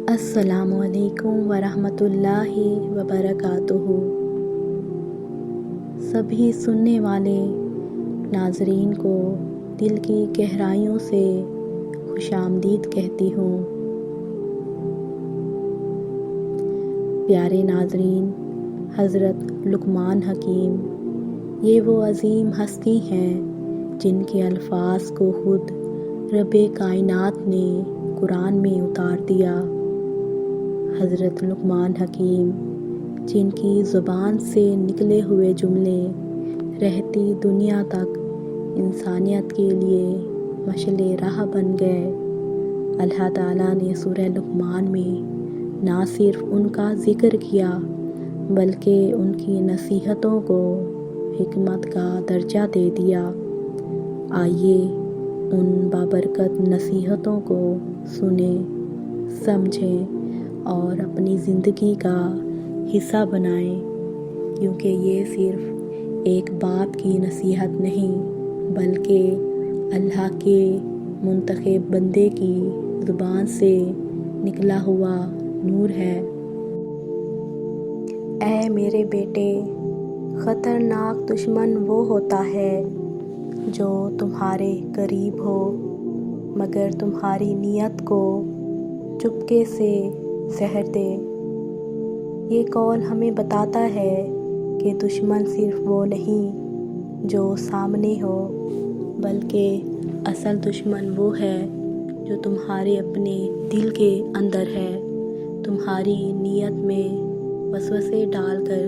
السلام علیکم ورحمۃ اللہ وبرکاتہ۔ سبھی سننے والے ناظرین کو دل کی گہرائیوں سے خوش آمدید کہتی ہوں۔ پیارے ناظرین، حضرت لقمان حکیم یہ وہ عظیم ہستی ہیں جن کے الفاظ کو خود رب کائنات نے قرآن میں اتار دیا۔ حضرت لقمان حکیم جن کی زبان سے نکلے ہوئے جملے رہتی دنیا تک انسانیت کے لیے مشعل راہ بن گئے۔ اللہ تعالیٰ نے سورہ لقمان میں نہ صرف ان کا ذکر کیا بلکہ ان کی نصیحتوں کو حکمت کا درجہ دے دیا۔ آئیے ان بابرکت نصیحتوں کو سنیں، سمجھیں اور اپنی زندگی کا حصہ بنائیں، کیونکہ یہ صرف ایک باپ کی نصیحت نہیں بلکہ اللہ کے منتخب بندے کی زبان سے نکلا ہوا نور ہے۔ اے میرے بیٹے، خطرناک دشمن وہ ہوتا ہے جو تمہارے قریب ہو مگر تمہاری نیت کو چپکے سے زہر دے۔ یہ قول ہمیں بتاتا ہے کہ دشمن صرف وہ نہیں جو سامنے ہو بلکہ اصل دشمن وہ ہے جو تمہارے اپنے دل کے اندر ہے، تمہاری نیت میں وسوسے ڈال کر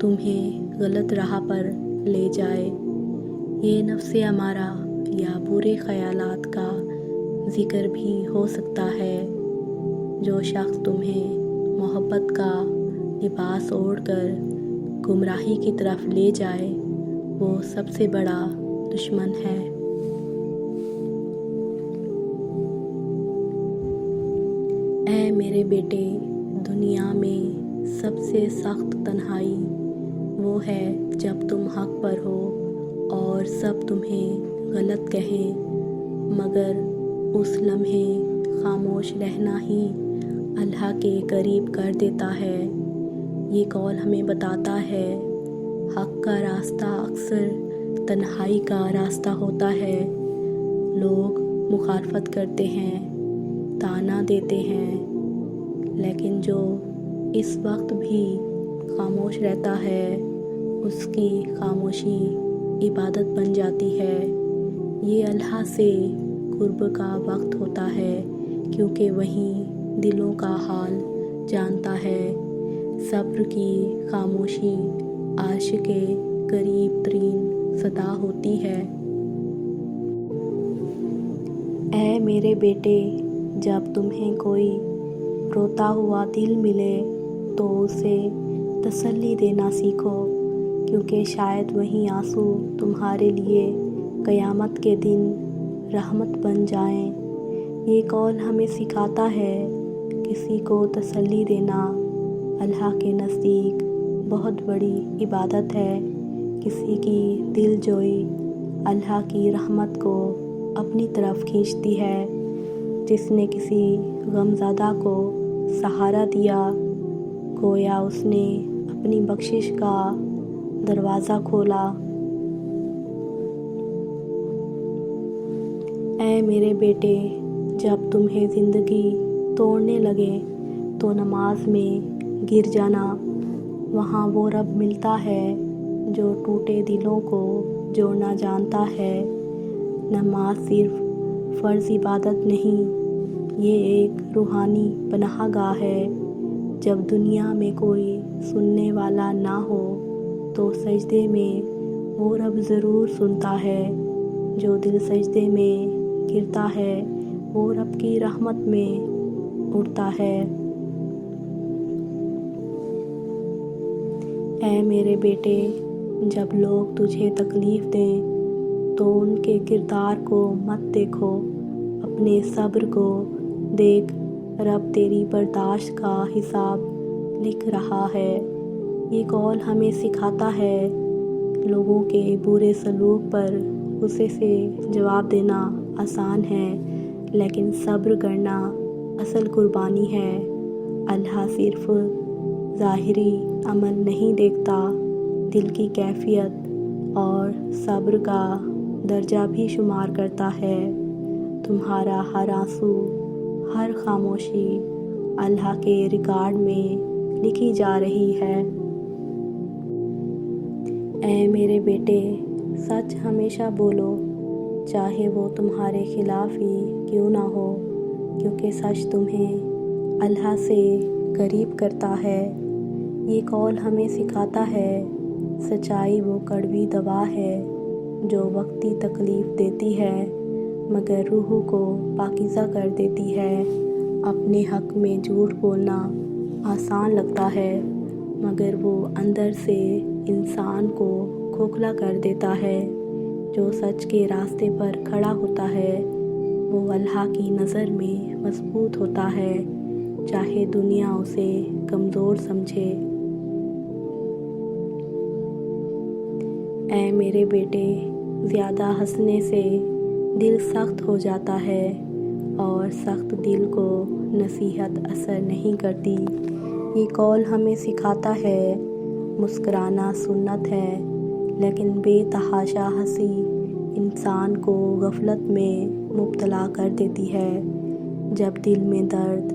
تمہیں غلط راہ پر لے جائے۔ یہ نفس امارہ یا برے خیالات کا ذکر بھی ہو سکتا ہے۔ جو شخص تمہیں محبت کا لباس اوڑھ کر گمراہی کی طرف لے جائے وہ سب سے بڑا دشمن ہے۔ اے میرے بیٹے، دنیا میں سب سے سخت تنہائی وہ ہے جب تم حق پر ہو اور سب تمہیں غلط کہیں، مگر اس لمحے خاموش رہنا ہی اللہ کے قریب کر دیتا ہے۔ یہ قول ہمیں بتاتا ہے حق کا راستہ اکثر تنہائی کا راستہ ہوتا ہے۔ لوگ مخالفت کرتے ہیں، طعنہ دیتے ہیں، لیکن جو اس وقت بھی خاموش رہتا ہے اس کی خاموشی عبادت بن جاتی ہے۔ یہ اللہ سے قرب کا وقت ہوتا ہے کیونکہ وہیں دلوں کا حال جانتا ہے۔ صبر کی خاموشی عرش کے قریب ترین صدا ہوتی ہے۔ اے میرے بیٹے، جب تمہیں کوئی روتا ہوا دل ملے تو اسے تسلی دینا سیکھو، کیونکہ شاید وہی آنسو تمہارے لیے قیامت کے دن رحمت بن جائیں۔ یہ قول ہمیں سکھاتا ہے کسی کو تسلی دینا اللہ کے نزدیک بہت بڑی عبادت ہے۔ کسی کی دل جوئی اللہ کی رحمت کو اپنی طرف کھینچتی ہے۔ جس نے کسی غمزدہ کو سہارا دیا گویا اس نے اپنی بخشش کا دروازہ کھولا۔ اے میرے بیٹے، جب تمہیں زندگی توڑنے لگے تو نماز میں گر جانا، وہاں وہ رب ملتا ہے جو ٹوٹے دلوں کو جوڑنا جانتا ہے۔ نماز صرف فرض عبادت نہیں، یہ ایک روحانی پناہ گاہ ہے۔ جب دنیا میں کوئی سننے والا نہ ہو تو سجدے میں وہ رب ضرور سنتا ہے۔ جو دل سجدے میں گرتا ہے وہ رب کی رحمت میں اڑتا ہے۔ اے میرے بیٹے، جب لوگ تجھے تکلیف دیں تو ان کے کردار کو مت دیکھو، اپنے صبر کو دیکھ۔ رب تیری برداشت کا حساب لکھ رہا ہے۔ یہ قول ہمیں سکھاتا ہے لوگوں کے برے سلوک پر غصے سے جواب دینا آسان ہے، لیکن صبر کرنا اصل قربانی ہے۔ اللہ صرف ظاہری عمل نہیں دیکھتا، دل کی کیفیت اور صبر کا درجہ بھی شمار کرتا ہے۔ تمہارا ہر آنسو، ہر خاموشی اللہ کے ریکارڈ میں لکھی جا رہی ہے۔ اے میرے بیٹے، سچ ہمیشہ بولو، چاہے وہ تمہارے خلاف ہی کیوں نہ ہو، کیونکہ سچ تمہیں اللہ سے قریب کرتا ہے۔ یہ قول ہمیں سکھاتا ہے، سچائی وہ کڑوی دوا ہے جو وقتی تکلیف دیتی ہے مگر روح کو پاکیزہ کر دیتی ہے۔ اپنے حق میں جھوٹ بولنا آسان لگتا ہے مگر وہ اندر سے انسان کو کھوکھلا کر دیتا ہے۔ جو سچ کے راستے پر کھڑا ہوتا ہے وہ اللہ کی نظر میں مضبوط ہوتا ہے، چاہے دنیا اسے کمزور سمجھے۔ اے میرے بیٹے، زیادہ ہنسنے سے دل سخت ہو جاتا ہے اور سخت دل کو نصیحت اثر نہیں کرتی۔ یہ قول ہمیں سکھاتا ہے، مسکرانا سنت ہے لیکن بے تحاشا ہنسی انسان کو غفلت میں مبتلا کر دیتی ہے۔ جب دل میں درد،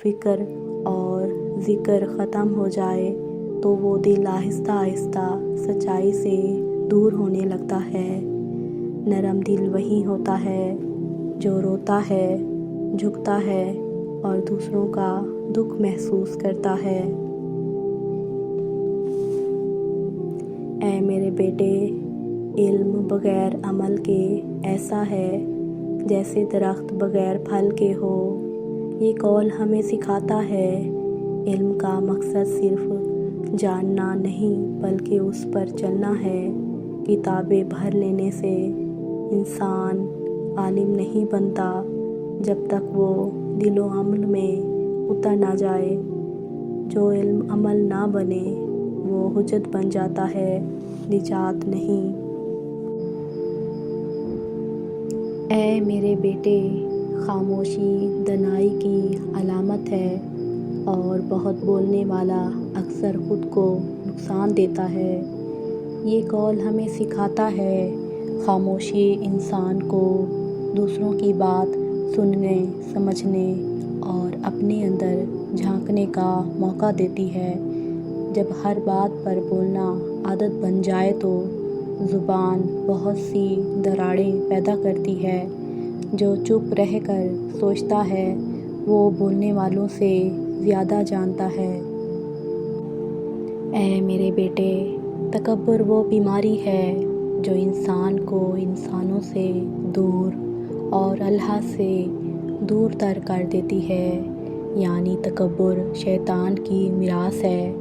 فکر اور ذکر ختم ہو جائے تو وہ دل آہستہ آہستہ سچائی سے دور ہونے لگتا ہے۔ نرم دل وہی ہوتا ہے جو روتا ہے، جھکتا ہے اور دوسروں کا دکھ محسوس کرتا ہے۔ اے میرے بیٹے، علم بغیر عمل کے ایسا ہے جیسے درخت بغیر پھل کے ہو۔ یہ قول ہمیں سکھاتا ہے، علم کا مقصد صرف جاننا نہیں بلکہ اس پر چلنا ہے۔ کتابیں پڑھ لینے سے انسان عالم نہیں بنتا جب تک وہ دل و عمل میں اتر نہ جائے۔ جو علم عمل نہ بنے وہ حجت بن جاتا ہے، نجات نہیں۔ اے میرے بیٹے، خاموشی دانائی کی علامت ہے اور بہت بولنے والا اکثر خود کو نقصان دیتا ہے۔ یہ قول ہمیں سکھاتا ہے، خاموشی انسان کو دوسروں کی بات سننے، سمجھنے اور اپنے اندر جھانکنے کا موقع دیتی ہے۔ جب ہر بات پر بولنا عادت بن جائے تو زبان بہت سی دراڑیں پیدا کرتی ہے۔ جو چپ رہ کر سوچتا ہے وہ بولنے والوں سے زیادہ جانتا ہے۔ اے میرے بیٹے، تکبر وہ بیماری ہے جو انسان کو انسانوں سے دور اور اللہ سے دور تر کر دیتی ہے۔ یعنی تکبر شیطان کی میراث ہے۔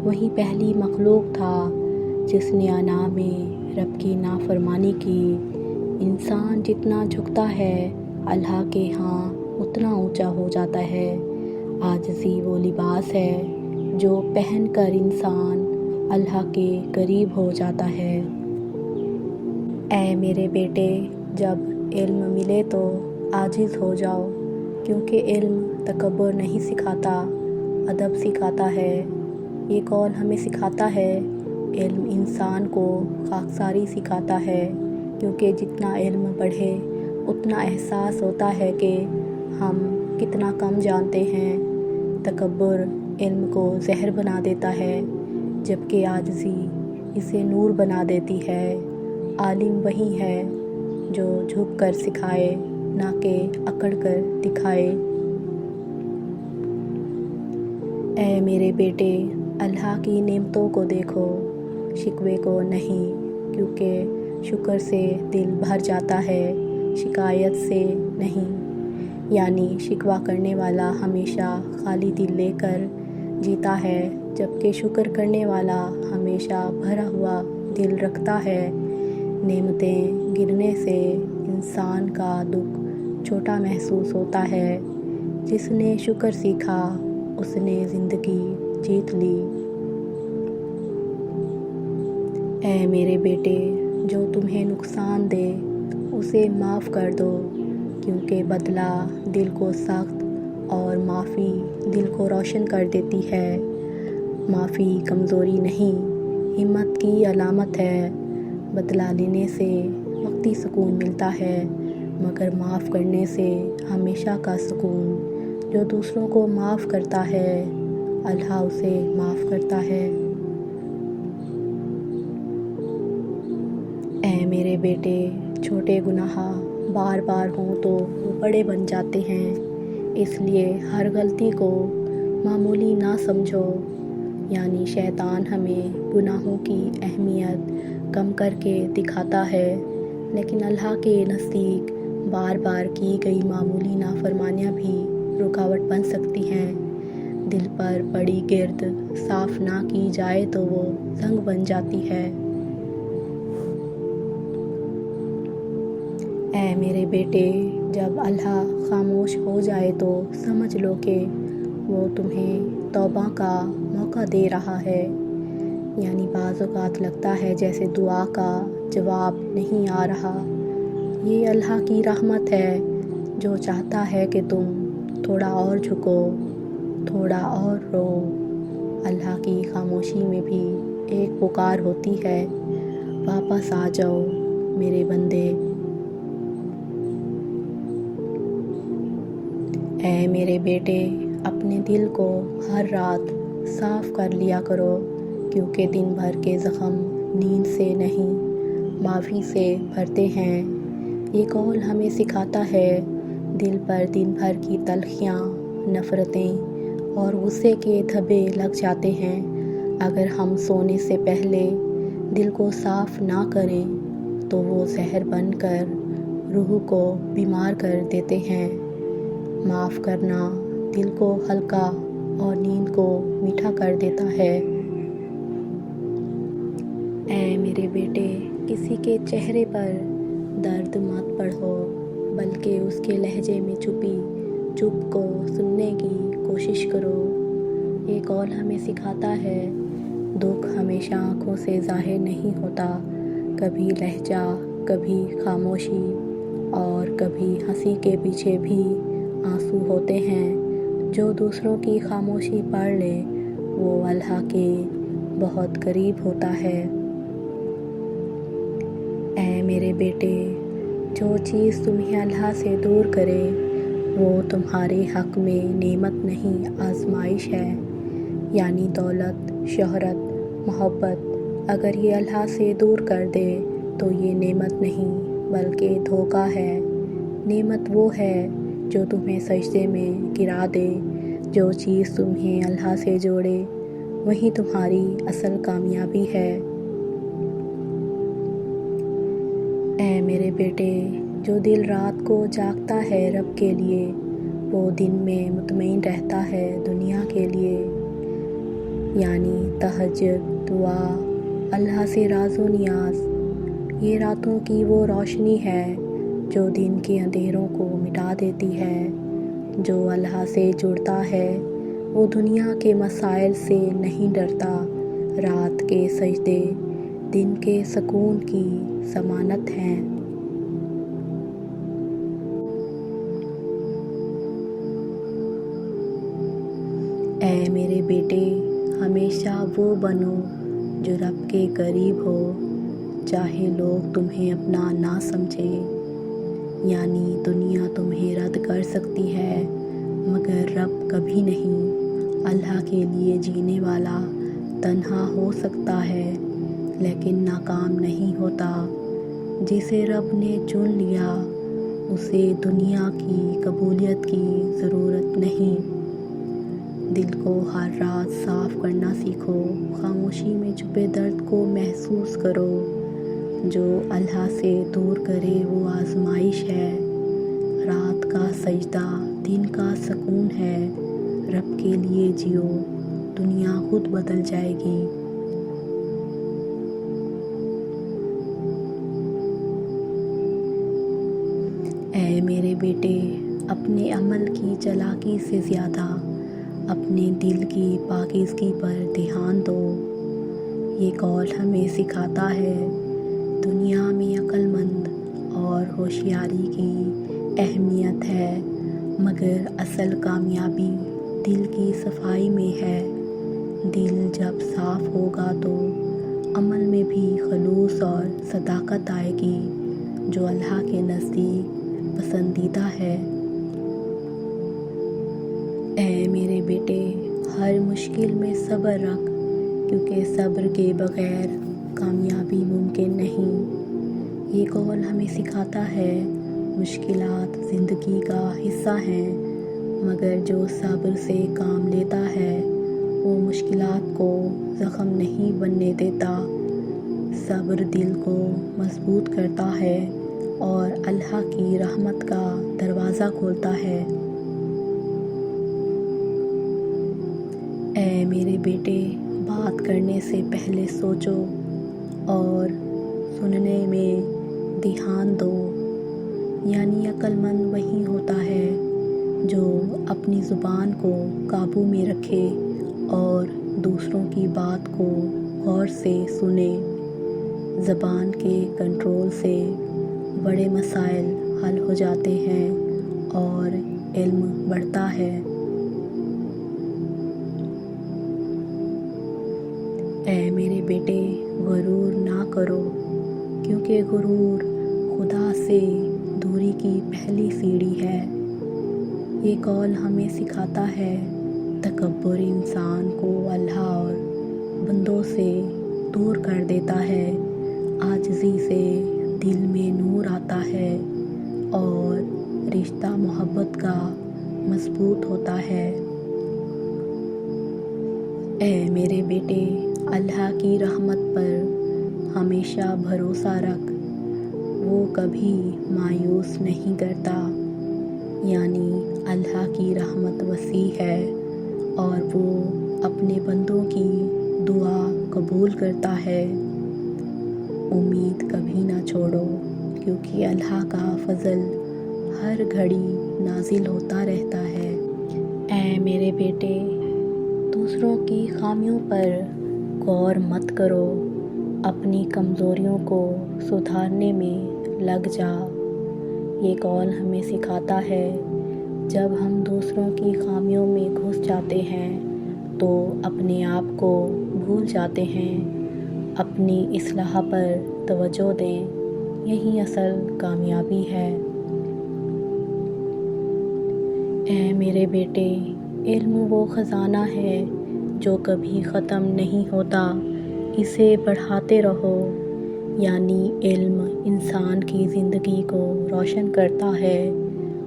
وہی پہلی مخلوق تھا جس نے انا میں رب کی نافرمانی کی۔ انسان جتنا جھکتا ہے اللہ کے ہاں اتنا اونچا ہو جاتا ہے۔ عاجزی وہ لباس ہے جو پہن کر انسان اللہ کے قریب ہو جاتا ہے۔ اے میرے بیٹے، جب علم ملے تو عاجز ہو جاؤ، کیونکہ علم تکبر نہیں سکھاتا، ادب سکھاتا ہے۔ یہ قول ہمیں سکھاتا ہے، علم انسان کو خاکساری سکھاتا ہے، کیونکہ جتنا علم بڑھے اتنا احساس ہوتا ہے کہ ہم کتنا کم جانتے ہیں۔ تکبر علم کو زہر بنا دیتا ہے جبکہ عاجزی اسے نور بنا دیتی ہے۔ عالم وہی ہے جو جھک کر سکھائے، نہ کہ اکڑ کر دکھائے۔ اے میرے بیٹے، اللہ کی نعمتوں کو دیکھو، شکوے کو نہیں، کیونکہ شکر سے دل بھر جاتا ہے، شکایت سے نہیں۔ یعنی شکوہ کرنے والا ہمیشہ خالی دل لے کر جیتا ہے، جبکہ شکر کرنے والا ہمیشہ بھرا ہوا دل رکھتا ہے۔ نعمتیں گرنے سے انسان کا دکھ چھوٹا محسوس ہوتا ہے۔ جس نے شکر سیکھا اس نے زندگی جیت لی۔ اے میرے بیٹے، جو تمہیں نقصان دے اسے معاف کر دو، کیونکہ بدلہ دل کو سخت اور معافی دل کو روشن کر دیتی ہے۔ معافی کمزوری نہیں، ہمت کی علامت ہے۔ بدلہ لینے سے وقتی سکون ملتا ہے، مگر معاف کرنے سے ہمیشہ کا سکون۔ جو دوسروں کو معاف کرتا ہے، اللہ اسے معاف کرتا ہے۔ اے میرے بیٹے، چھوٹے گناہ بار بار ہوں تو وہ بڑے بن جاتے ہیں، اس لیے ہر غلطی کو معمولی نہ سمجھو۔ یعنی شیطان ہمیں گناہوں کی اہمیت کم کر کے دکھاتا ہے، لیکن اللہ کے نزدیک بار بار کی گئی معمولی نافرمانیاں بھی رکاوٹ بن سکتی ہیں۔ دل پر پڑی گرد صاف نہ کی جائے تو وہ زنگ بن جاتی ہے۔ اے میرے بیٹے، جب اللہ خاموش ہو جائے تو سمجھ لو کہ وہ تمہیں توبہ کا موقع دے رہا ہے۔ یعنی بعض اوقات لگتا ہے جیسے دعا کا جواب نہیں آ رہا۔ یہ اللہ کی رحمت ہے جو چاہتا ہے کہ تم تھوڑا اور جھکو، تھوڑا اور رو۔ اللہ کی خاموشی میں بھی ایک پکار ہوتی ہے، واپس آ جاؤ میرے بندے۔ اے میرے بیٹے، اپنے دل کو ہر رات صاف کر لیا کرو، کیونکہ دن بھر کے زخم نیند سے نہیں، معافی سے بھرتے ہیں۔ یہ قول ہمیں سکھاتا ہے، دل پر دن بھر کی تلخیاں، نفرتیں اور غصے کے دھبے لگ جاتے ہیں۔ اگر ہم سونے سے پہلے دل کو صاف نہ کریں تو وہ زہر بن کر روح کو بیمار کر دیتے ہیں۔ معاف کرنا دل کو ہلکا اور نیند کو میٹھا کر دیتا ہے۔ اے میرے بیٹے، کسی کے چہرے پر درد مت پڑھو، بلکہ اس کے لہجے میں چھپی چپ کو سننے کی کوشش کرو۔ یہ قول ہمیں سکھاتا ہے، دکھ ہمیشہ آنکھوں سے ظاہر نہیں ہوتا، کبھی لہجہ، کبھی خاموشی اور کبھی ہنسی کے پیچھے بھی آنسو ہوتے ہیں۔ جو دوسروں کی خاموشی پڑھ لے وہ اللہ کے بہت قریب ہوتا ہے۔ اے میرے بیٹے، جو چیز تمہیں اللہ سے دور کرے وہ تمہارے حق میں نعمت نہیں، آزمائش ہے۔ یعنی دولت، شہرت، محبت اگر یہ اللہ سے دور کر دے تو یہ نعمت نہیں بلکہ دھوکہ ہے۔ نعمت وہ ہے جو تمہیں سجدے میں گرا دے۔ جو چیز تمہیں اللہ سے جوڑے وہی تمہاری اصل کامیابی ہے۔ اے میرے بیٹے، جو دل رات کو جاگتا ہے رب کے لیے، وہ دن میں مطمئن رہتا ہے دنیا کے لیے۔ یعنی تہجد، دعا، اللہ سے راز و نیاز، یہ راتوں کی وہ روشنی ہے جو دن کے اندھیروں کو مٹا دیتی ہے۔ جو اللہ سے جڑتا ہے وہ دنیا کے مسائل سے نہیں ڈرتا۔ رات کے سجدے دن کے سکون کی ضمانت ہیں۔ اے میرے بیٹے، ہمیشہ وہ بنو جو رب کے قریب ہو، چاہے لوگ تمہیں اپنا نہ سمجھیں۔ یعنی دنیا تمہیں رد کر سکتی ہے مگر رب کبھی نہیں۔ اللہ کے لیے جینے والا تنہا ہو سکتا ہے لیکن ناکام نہیں ہوتا۔ جسے رب نے چن لیا اسے دنیا کی قبولیت کی ضرورت نہیں۔ دل کو ہر رات صاف کرنا سیکھو، خاموشی میں چھپے درد کو محسوس کرو۔ جو اللہ سے دور کرے وہ آزمائش ہے۔ رات کا سجدہ دن کا سکون ہے۔ رب کے لیے جیو، دنیا خود بدل جائے گی۔ اے میرے بیٹے، اپنے عمل کی چالاکی سے زیادہ اپنے دل کی پاکیزگی پر دھیان دو۔ یہ قول ہمیں سکھاتا ہے، دنیا میں عقل مند اور ہوشیاری کی اہمیت ہے مگر اصل کامیابی دل کی صفائی میں ہے۔ دل جب صاف ہوگا تو عمل میں بھی خلوص اور صداقت آئے گی، جو اللہ کے نزدیک پسندیدہ ہے۔ اے میرے بیٹے، ہر مشکل میں صبر رکھ، کیونکہ صبر کے بغیر کامیابی ممکن نہیں۔ یہ قول ہمیں سکھاتا ہے مشکلات زندگی کا حصہ ہیں، مگر جو صبر سے کام لیتا ہے وہ مشکلات کو زخم نہیں بننے دیتا۔ صبر دل کو مضبوط کرتا ہے اور اللہ کی رحمت کا دروازہ کھولتا ہے۔ اے میرے بیٹے، بات کرنے سے پہلے سوچو اور سننے میں دھیان دو، یعنی عقل مند وہی ہوتا ہے جو اپنی زبان کو قابو میں رکھے اور دوسروں کی بات کو غور سے سنے۔ زبان کے کنٹرول سے بڑے مسائل حل ہو جاتے ہیں اور علم بڑھتا ہے۔ اے میرے بیٹے، غرور نہ کرو، کیونکہ غرور خدا سے دوری کی پہلی سیڑھی ہے۔ یہ قول ہمیں سکھاتا ہے تکبر انسان کو اللہ اور بندوں سے دور کر دیتا ہے، عاجزی سے دل میں نور آتا ہے اور رشتہ محبت کا مضبوط ہوتا ہے۔ اے میرے بیٹے، اللہ کی رحمت پر ہمیشہ بھروسہ رکھ، وہ کبھی مایوس نہیں کرتا، یعنی اللہ کی رحمت وسیع ہے اور وہ اپنے بندوں کی دعا قبول کرتا ہے۔ امید کبھی نہ چھوڑو، کیونکہ اللہ کا فضل ہر گھڑی نازل ہوتا رہتا ہے۔ اے میرے بیٹے، دوسروں کی خامیوں پر غور مت کرو، اپنی کمزوریوں کو سدھارنے میں لگ جا۔ یہ قول ہمیں سکھاتا ہے جب ہم دوسروں کی خامیوں میں گھس جاتے ہیں تو اپنے آپ کو بھول جاتے ہیں۔ اپنی اصلاح پر توجہ دیں، یہی اصل کامیابی ہے۔ اے میرے بیٹے، علم وہ خزانہ ہے جو کبھی ختم نہیں ہوتا، اسے بڑھاتے رہو۔ یعنی علم انسان کی زندگی کو روشن کرتا ہے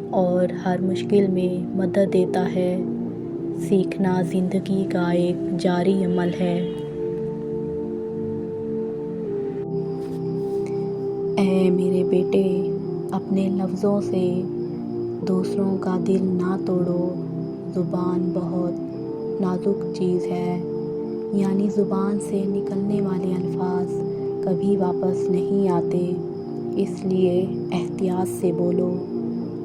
اور ہر مشکل میں مدد دیتا ہے۔ سیکھنا زندگی کا ایک جاری عمل ہے۔ اے میرے بیٹے، اپنے لفظوں سے دوسروں کا دل نہ توڑو۔ زبان بہت نازک چیز ہے، یعنی زبان سے نکلنے والے الفاظ کبھی واپس نہیں آتے، اس لیے احتیاط سے بولو۔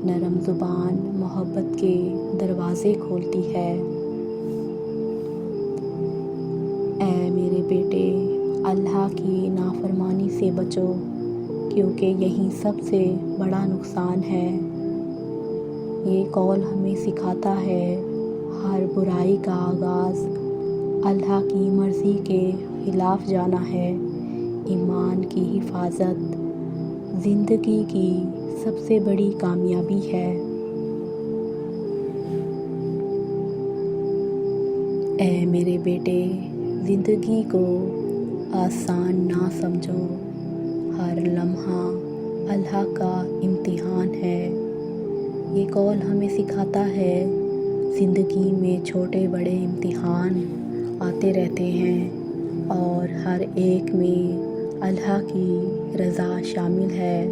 نرم زبان محبت کے دروازے کھولتی ہے۔ اے میرے بیٹے، اللہ کی نافرمانی سے بچو، کیونکہ یہی سب سے بڑا نقصان ہے۔ یہ قول ہمیں سکھاتا ہے ہر برائی کا آغاز اللہ کی مرضی کے خلاف جانا ہے۔ ایمان کی حفاظت زندگی کی سب سے بڑی کامیابی ہے۔ اے میرے بیٹے، زندگی کو آسان نہ سمجھو، ہر لمحہ اللہ کا امتحان ہے۔ یہ قول ہمیں سکھاتا ہے زندگی میں چھوٹے بڑے امتحان آتے رہتے ہیں اور ہر ایک میں اللہ کی رضا شامل ہے۔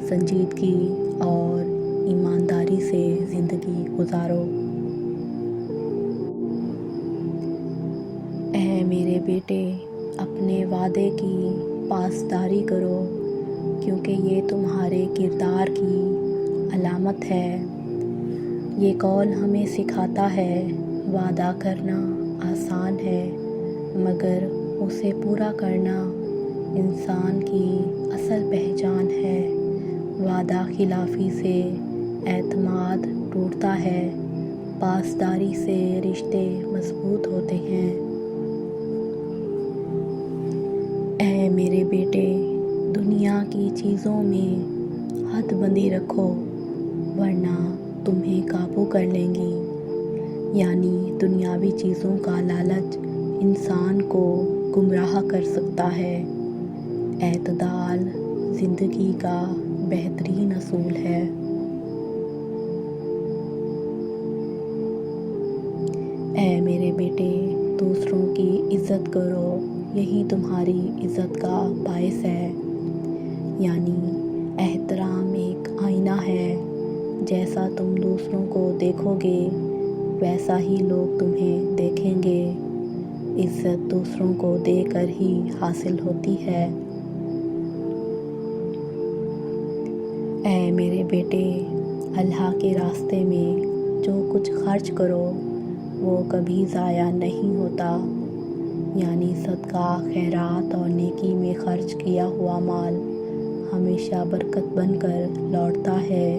سنجیدگی اور ایمانداری سے زندگی گزارو۔ اے میرے بیٹے، اپنے وعدے کی پاسداری کرو، کیونکہ یہ تمہارے کردار کی علامت ہے۔ یہ قول ہمیں سکھاتا ہے وعدہ کرنا آسان ہے، مگر اسے پورا کرنا انسان کی اصل پہچان ہے۔ وعدہ خلافی سے اعتماد ٹوٹتا ہے، پاسداری سے رشتے مضبوط ہوتے ہیں۔ اے میرے بیٹے، دنیا کی چیزوں میں حد بندی رکھو، ورنہ تمہیں قابو کر لیں گی۔ یعنی دنیاوی چیزوں کا لالچ انسان کو گمراہ کر سکتا ہے۔ اعتدال زندگی کا بہترین اصول ہے۔ اے میرے بیٹے، دوسروں کی عزت کرو، یہی تمہاری عزت کا باعث ہے۔ یعنی احترام ایک آئینہ ہے، جیسا تم دوسروں کو دیکھو گے ویسا ہی لوگ تمہیں دیکھیں گے۔ عزت دوسروں کو دے کر ہی حاصل ہوتی ہے۔ اے میرے بیٹے، اللہ کے راستے میں جو کچھ خرچ کرو وہ کبھی ضائع نہیں ہوتا۔ یعنی صدقہ، خیرات اور نیکی میں خرچ کیا ہوا مال ہمیشہ برکت بن کر لوٹتا ہے۔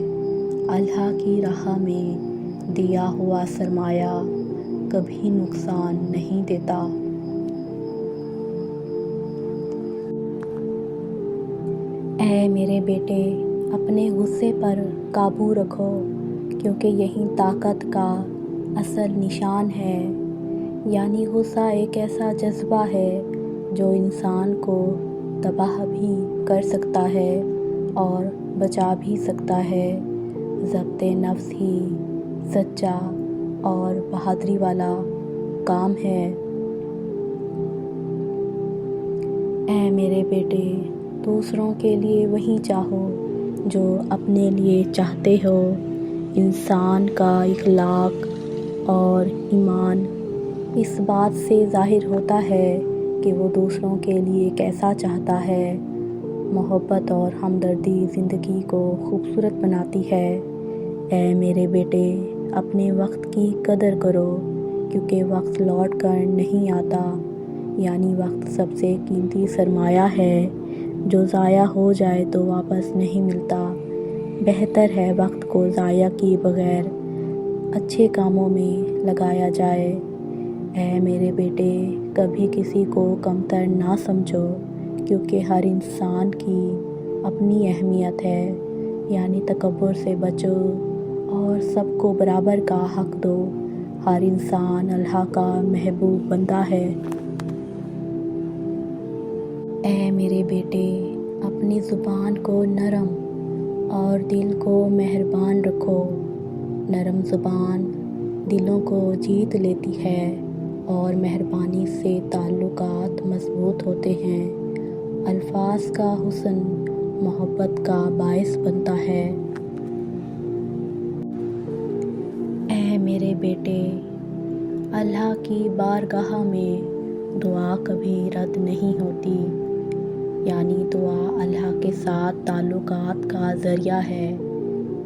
اللہ کی راہ میں دیا ہوا سرمایہ کبھی نقصان نہیں دیتا۔ اے میرے بیٹے، اپنے غصے پر قابو رکھو، کیونکہ یہی طاقت کا اصل نشان ہے۔ یعنی غصہ ایک ایسا جذبہ ہے جو انسان کو تباہ بھی کر سکتا ہے اور بچا بھی سکتا ہے۔ ضبط نفس ہی سچا اور بہادری والا کام ہے۔ اے میرے بیٹے، دوسروں کے لیے وہی چاہو جو اپنے لیے چاہتے ہو۔ انسان کا اخلاق اور ایمان اس بات سے ظاہر ہوتا ہے کہ وہ دوسروں کے لیے کیسا چاہتا ہے۔ محبت اور ہمدردی زندگی کو خوبصورت بناتی ہے۔ اے میرے بیٹے، اپنے وقت کی قدر کرو، کیونکہ وقت لوٹ کر نہیں آتا۔ یعنی وقت سب سے قیمتی سرمایہ ہے، جو ضائع ہو جائے تو واپس نہیں ملتا۔ بہتر ہے وقت کو ضائع کیے بغیر اچھے کاموں میں لگایا جائے۔ اے میرے بیٹے، کبھی کسی کو کمتر نہ سمجھو، کیونکہ ہر انسان کی اپنی اہمیت ہے۔ یعنی تکبر سے بچو اور سب کو برابر کا حق دو۔ ہر انسان اللہ کا محبوب بندہ ہے۔ اے میرے بیٹے، اپنی زبان کو نرم اور دل کو مہربان رکھو۔ نرم زبان دلوں کو جیت لیتی ہے اور مہربانی سے تعلقات مضبوط ہوتے ہیں۔ الفاظ کا حسن محبت کا باعث بنتا ہے۔ اے میرے بیٹے، اللہ کی بارگاہ میں دعا کبھی رد نہیں ہوتی۔ یعنی دعا اللہ کے ساتھ تعلقات کا ذریعہ ہے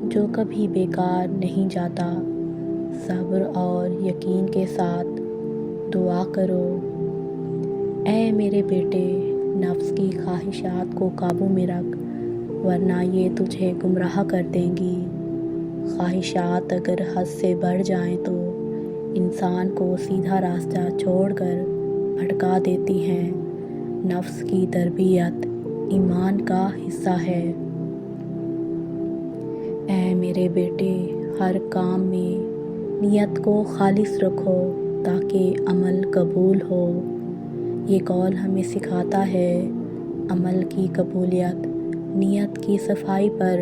جو کبھی بیکار نہیں جاتا۔ صبر اور یقین کے ساتھ دعا کرو۔ اے میرے بیٹے، نفس کی خواہشات کو قابو میں رکھ، ورنہ یہ تجھے گمراہ کر دیں گی۔ خواہشات اگر حد سے بڑھ جائیں تو انسان کو سیدھا راستہ چھوڑ کر بھٹکا دیتی ہیں۔ نفس کی تربیت ایمان کا حصہ ہے۔ اے میرے بیٹے، ہر کام میں نیت کو خالص رکھو تاکہ عمل قبول ہو۔ یہ قول ہمیں سکھاتا ہے، عمل کی قبولیت نیت کی صفائی پر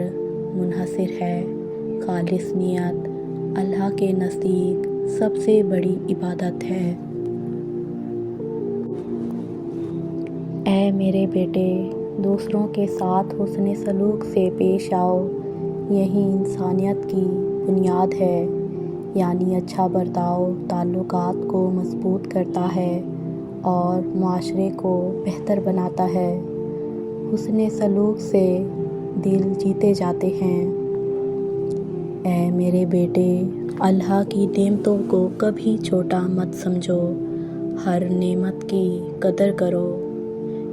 منحصر ہے۔ خالص نیت اللہ کے نزدیک سب سے بڑی عبادت ہے۔ اے میرے بیٹے، دوسروں کے ساتھ حسن سلوک سے پیش آؤ، یہی انسانیت کی بنیاد ہے۔ یعنی اچھا برتاؤ تعلقات کو مضبوط کرتا ہے اور معاشرے کو بہتر بناتا ہے۔ حسن سلوک سے دل جیتے جاتے ہیں۔ اے میرے بیٹے، اللہ کی نعمتوں کو کبھی چھوٹا مت سمجھو، ہر نعمت کی قدر کرو۔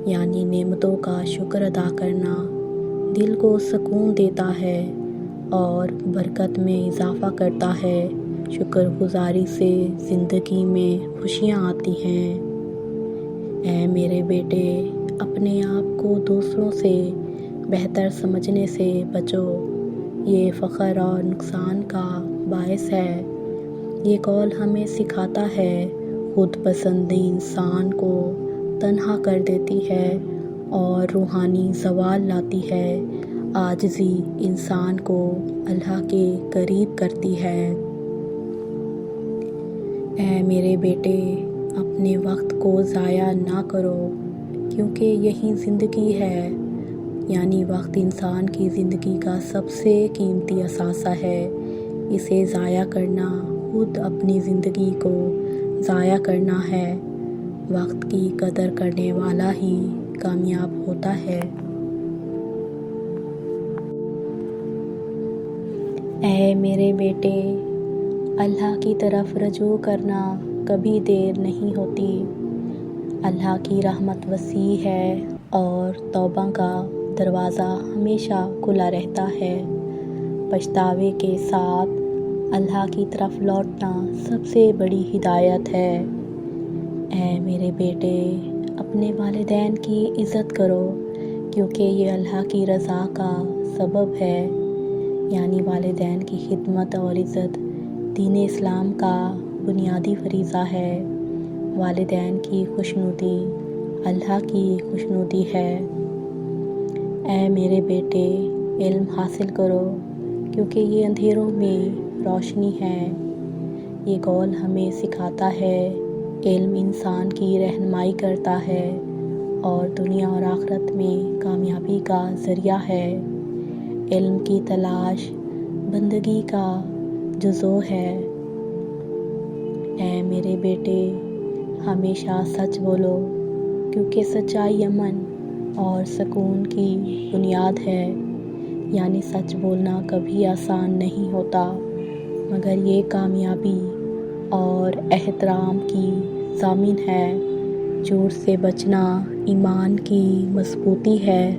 یعنی نعمتوں کا شکر ادا کرنا دل کو سکون دیتا ہے اور برکت میں اضافہ کرتا ہے۔ شکر گزاری سے زندگی میں خوشیاں آتی ہیں۔ اے میرے بیٹے، اپنے آپ کو دوسروں سے بہتر سمجھنے سے بچو، یہ فخر اور نقصان کا باعث ہے۔ یہ قول ہمیں سکھاتا ہے، خود پسندی انسان کو تنہا کر دیتی ہے اور روحانی زوال لاتی ہے۔ عاجزی انسان کو اللہ کے قریب کرتی ہے۔ اے میرے بیٹے، اپنے وقت کو ضائع نہ کرو، کیونکہ یہی زندگی ہے، یعنی وقت انسان کی زندگی کا سب سے قیمتی اثاثہ ہے۔ اسے ضائع کرنا خود اپنی زندگی کو ضائع کرنا ہے۔ وقت کی قدر کرنے والا ہی کامیاب ہوتا ہے۔ اے میرے بیٹے، اللہ کی طرف رجوع کرنا کبھی دیر نہیں ہوتی۔ اللہ کی رحمت وسیع ہے اور توبہ کا دروازہ ہمیشہ کھلا رہتا ہے۔ پچھتاوے کے ساتھ اللہ کی طرف لوٹنا سب سے بڑی ہدایت ہے۔ اے میرے بیٹے، اپنے والدین کی عزت کرو، کیونکہ یہ اللہ کی رضا کا سبب ہے، یعنی والدین کی خدمت اور عزت دین اسلام کا بنیادی فریضہ ہے۔ والدین کی خوشنودی اللہ کی خوشنودی ہے۔ اے میرے بیٹے، علم حاصل کرو، کیونکہ یہ اندھیروں میں روشنی ہے۔ یہ قول ہمیں سکھاتا ہے، علم انسان کی رہنمائی کرتا ہے اور دنیا اور آخرت میں کامیابی کا ذریعہ ہے۔ علم کی تلاش بندگی کا جزو ہے۔ اے میرے بیٹے، ہمیشہ سچ بولو، کیونکہ سچائی امن اور سکون کی بنیاد ہے۔ یعنی سچ بولنا کبھی آسان نہیں ہوتا، مگر یہ کامیابی اور احترام کی ضامن ہے۔ جھوٹ سے بچنا ایمان کی مضبوطی ہے۔